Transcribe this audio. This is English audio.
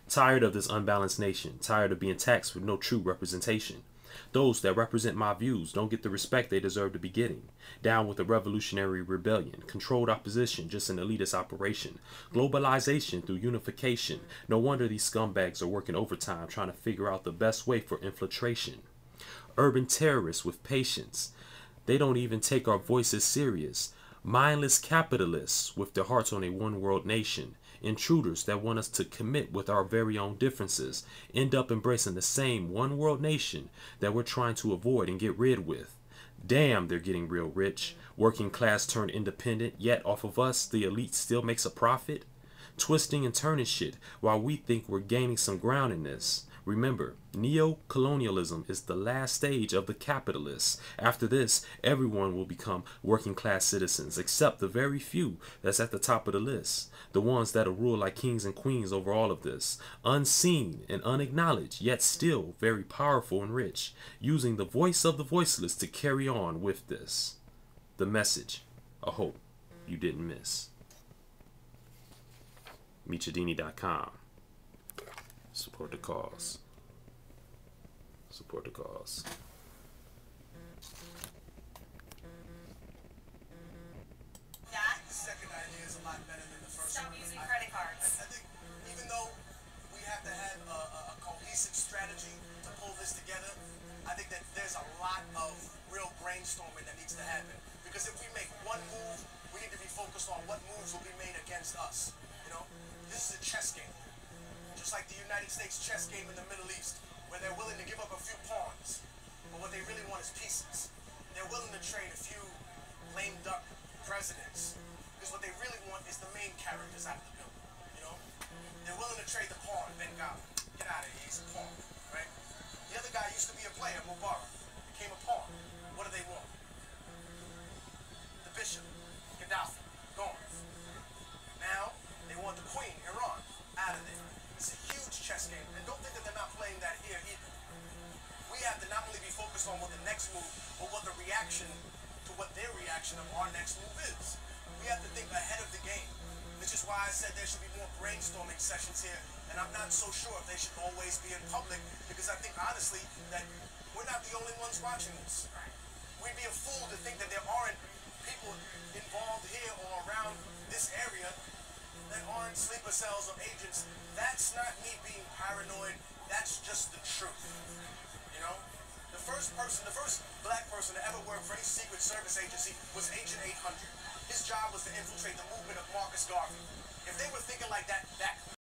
Tired of this unbalanced nation, tired of being taxed with no true representation. Those that represent my views don't get the respect they deserve to be getting. Down with the revolutionary rebellion, controlled opposition, just an elitist operation. Globalization through unification. No wonder these scumbags are working overtime trying to figure out the best way for infiltration. Urban terrorists with patience. They don't even take our voices serious. Mindless capitalists with their hearts on a one world nation. Intruders that want us to commit with our very own differences. End up embracing the same one world nation that we're trying to avoid and get rid with. Damn, they're getting real rich. Working class turned independent, yet off of us, the elite still makes a profit. Twisting and turning shit while we think we're gaining some ground in this. Remember, neo-colonialism is the last stage of the capitalists. After this, everyone will become working class citizens, except the very few that's at the top of the list. The ones that'll rule like kings and queens over all of this. Unseen and unacknowledged, yet still very powerful and rich. Using the voice of the voiceless to carry on with this. The message, a hope you didn't miss. Michadini.com. Support the cause. Support the cause. The second idea is a lot better than the first. Stop using credit cards. I think even though we have to have a cohesive strategy to pull this together, I think that there's a lot of real brainstorming that needs to happen. Because if we make one move, we need to be focused on what moves will be made against us. You know, this is a chess game. Just like the United States chess game in the Middle East, where they're willing to give up a few pawns, but what they really want is pieces. They're willing to trade a few lame duck presidents, because what they really want is the main characters out of the building, you know? They're willing to trade the pawn, Benghazi. Get out of here, he's a pawn, right? The other guy used to be a player, Mubarak, became a pawn. What do they want? The bishop, Gaddafi, gone. Now, they want the queen, Iran, out of there. It's a huge chess game, and don't think that they're not playing that here either. We have to not only be focused on what the next move, but what the reaction to what their reaction of our next move is. We have to think ahead of the game, which is why I said there should be more brainstorming sessions here, and I'm not so sure if they should always be in public, because I think honestly that we're not the only ones watching this. We'd be a fool to think that there aren't people involved here or around this area that aren't sleeper cells or agents. That's not me being paranoid. That's just the truth. You know? The first black person to ever work for any Secret Service agency was Agent 800. His job was to infiltrate the movement of Marcus Garvey. If they were thinking like that